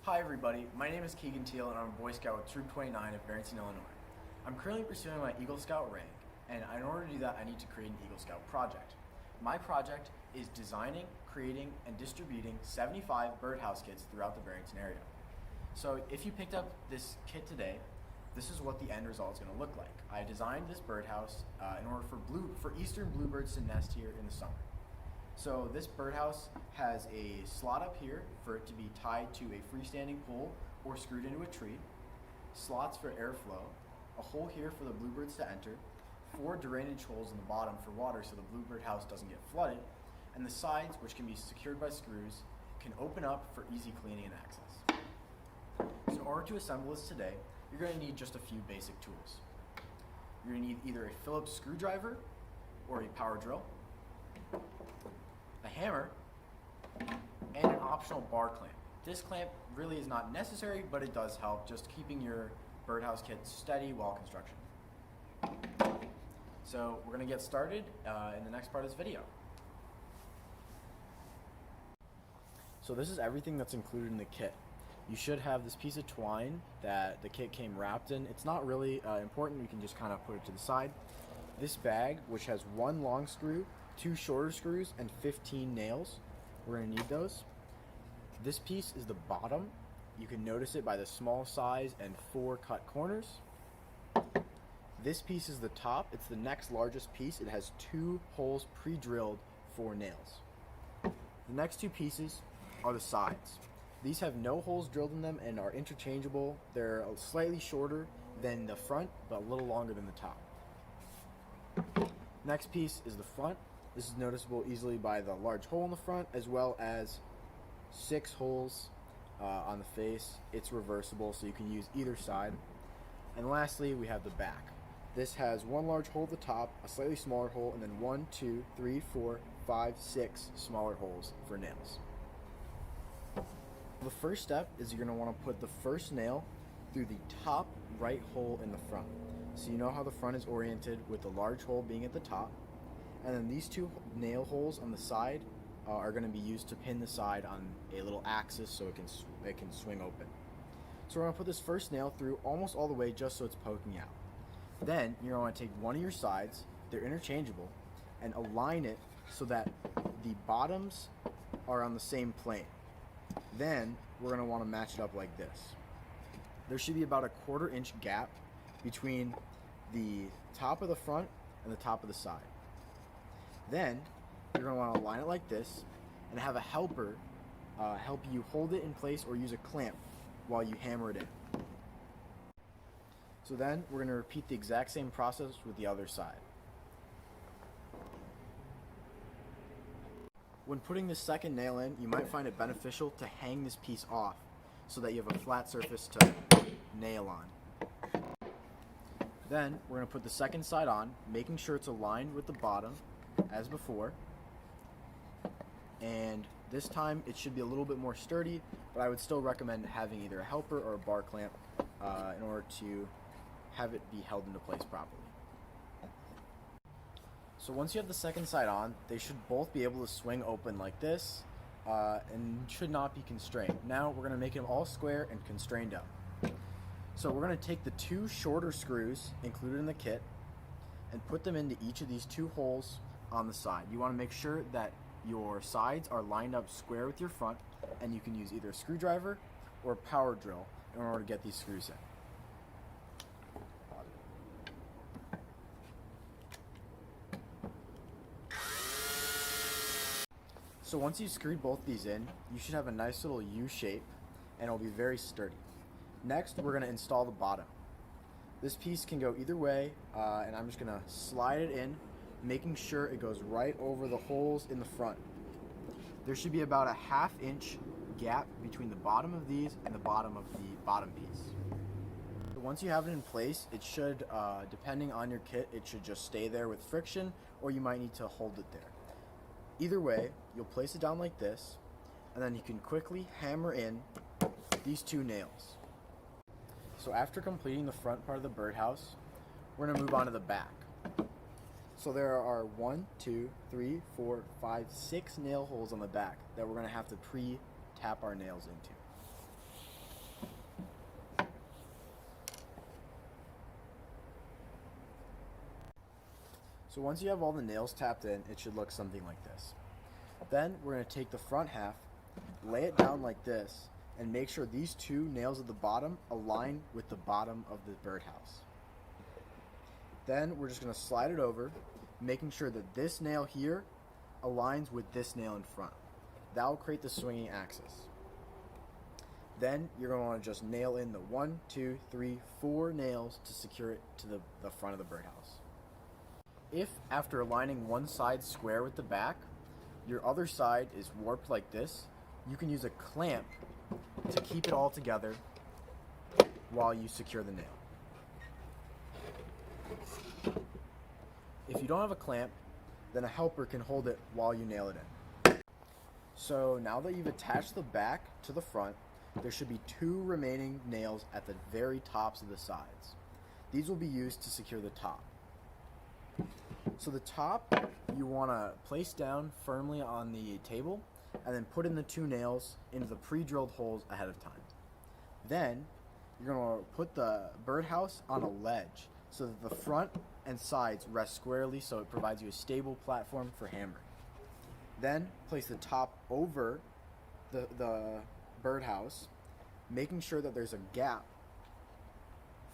Hi everybody, my name is Keegan Teal and I'm a Boy Scout with Troop 29 of Barrington, Illinois. I'm currently pursuing my Eagle Scout rank, and in order to do that I need to create an Eagle Scout project. My project is designing, creating, and distributing 75 birdhouse kits throughout the Barrington area. So if you picked up this kit today, this is what the end result is going to look like. I designed this birdhouse in order for eastern bluebirds to nest here in the summer. So this birdhouse has a slot up here for it to be tied to a freestanding pole or screwed into a tree, slots for airflow, a hole here for the bluebirds to enter, 4 drainage holes in the bottom for water so the bluebird house doesn't get flooded, and the sides, which can be secured by screws, can open up for easy cleaning and access. So in order to assemble this today, you're going to need just a few basic tools. You're going to need either a Phillips screwdriver or a power drill, a hammer, and an optional bar clamp. This clamp really is not necessary, but it does help just keeping your birdhouse kit steady while construction. So we're going to get started in the next part of this video. So this is everything that's included in the kit. You should have this piece of twine that the kit came wrapped in. It's not really important, you can just kind of put it to the side. This bag, which has 1 long screw, 2 shorter screws, and 15 nails. We're going to need those. This piece is the bottom. You can notice it by the small size and 4 cut corners. This piece is the top. It's the next largest piece. It has 2 holes pre-drilled for nails. The next 2 pieces are the sides. These have no holes drilled in them and are interchangeable. They're slightly shorter than the front, but a little longer than the top. Next piece is the front. This is noticeable easily by the large hole in the front, as well as 6 holes on the face. It's reversible, so you can use either side. And lastly, we have the back. This has 1 large hole at the top, a slightly smaller hole, and then 1, 2, 3, 4, 5, 6 smaller holes for nails. The first step is you're going to want to put the first nail through the top right hole in the front. So you know how the front is oriented with the large hole being at the top. And then these 2 nail holes on the side are going to be used to pin the side on a little axis so it can swing open. So we're going to put this first nail through almost all the way just so it's poking out. Then you're going to take one of your sides, they're interchangeable, and align it so that the bottoms are on the same plane. Then we're going to want to match it up like this. There should be about a 1/4 inch gap between the top of the front and the top of the side. Then you're going to want to align it like this and have a helper help you hold it in place or use a clamp while you hammer it in. So then we're going to repeat the exact same process with the other side. When putting this second nail in, you might find it beneficial to hang this piece off so that you have a flat surface to nail on. Then we're going to put the second side on, making sure it's aligned with the bottom as before. And this time it should be a little bit more sturdy, but I would still recommend having either a helper or a bar clamp in order to have it be held into place properly. So once you have the second side on, they should both be able to swing open like this and should not be constrained. Now we're going to make them all square and constrained up. So we're going to take the 2 shorter screws included in the kit and put them into each of these 2 holes on the side. You want to make sure that your sides are lined up square with your front, and you can use either a screwdriver or a power drill in order to get these screws in. So once you've screwed both these in, you should have a nice little U shape and it'll be very sturdy. Next, we're going to install the bottom. This piece can go either way, and I'm just going to slide it in, making sure it goes right over the holes in the front. There should be about a 1/2 inch gap between the bottom of these and the bottom of the bottom piece. So once you have it in place, it should, depending on your kit, it should just stay there with friction, or you might need to hold it there. Either way, you'll place it down like this, and then you can quickly hammer in these 2 nails. So after completing the front part of the birdhouse, we're going to move on to the back. So there are 1, 2, 3, 4, 5, 6 nail holes on the back that we're going to have to pre-tap our nails into. So once you have all the nails tapped in, it should look something like this. Then we're going to take the front half, lay it down like this, and make sure these two nails at the bottom align with the bottom of the birdhouse. Then we're just going to slide it over, making sure that this nail here aligns with this nail in front. That will create the swinging axis. Then you're going to want to just nail in the 1, 2, 3, 4 nails to secure it to the front of the birdhouse. If after aligning one side square with the back, your other side is warped like this, you can use a clamp to keep it all together while you secure the nail. If you don't have a clamp, then a helper can hold it while you nail it in. So now that you've attached the back to the front, there should be 2 remaining nails at the very tops of the sides. These will be used to secure the top. So the top you want to place down firmly on the table and then put in the 2 nails into the pre-drilled holes ahead of time. Then you're going to put the birdhouse on a ledge so that the front and sides rest squarely, so it provides you a stable platform for hammering. Then place the top over the birdhouse, making sure that there's a gap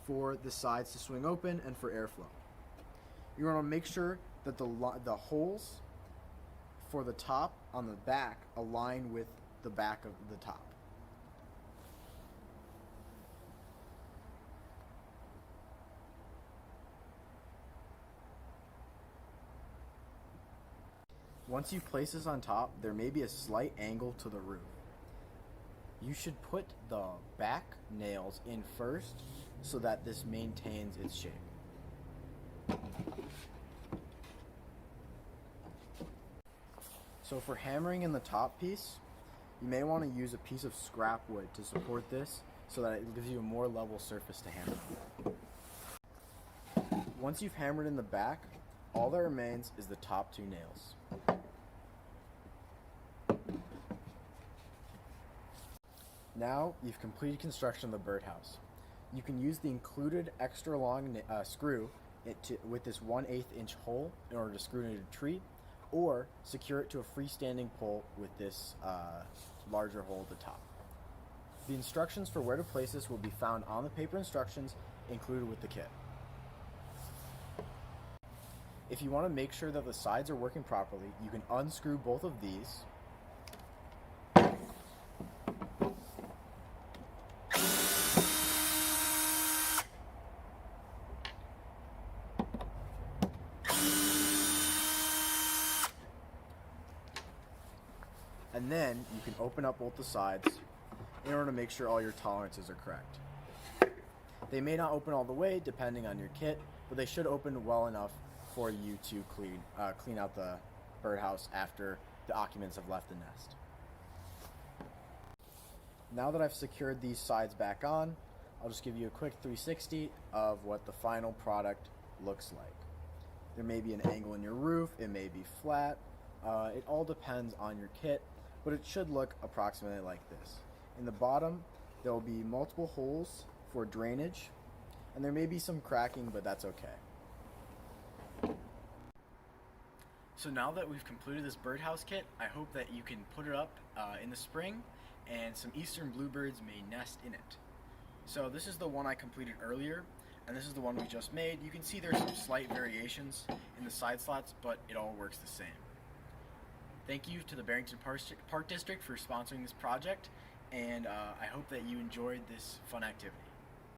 for the sides to swing open and for airflow. You want to make sure that the holes for the top on the back align with the back of the top. Once you place this on top, there may be a slight angle to the roof. You should put the back nails in first so that this maintains its shape. So for hammering in the top piece, you may want to use a piece of scrap wood to support this so that it gives you a more level surface to hammer on. Once you've hammered in the back, all that remains is the top 2 nails. Now you've completed construction of the birdhouse. You can use the included extra long screw with this 1/8 inch hole in order to screw it into a tree, or secure it to a freestanding pole with this larger hole at the top. The instructions for where to place this will be found on the paper instructions included with the kit. If you want to make sure that the sides are working properly, you can unscrew both of these. And then you can open up both the sides in order to make sure all your tolerances are correct. They may not open all the way depending on your kit, but they should open well enough for you to clean out the birdhouse after the occupants have left the nest. Now that I've secured these sides back on, I'll just give you a quick 360 of what the final product looks like. There may be an angle in your roof, it may be flat, it all depends on your kit, but it should look approximately like this. In the bottom, there will be multiple holes for drainage, and there may be some cracking, but that's okay. So now that we've completed this birdhouse kit, I hope that you can put it up in the spring, and some eastern bluebirds may nest in it. So this is the one I completed earlier, and this is the one we just made. You can see there's some slight variations in the side slots, but it all works the same. Thank you to the Barrington Park District for sponsoring this project, and I hope that you enjoyed this fun activity.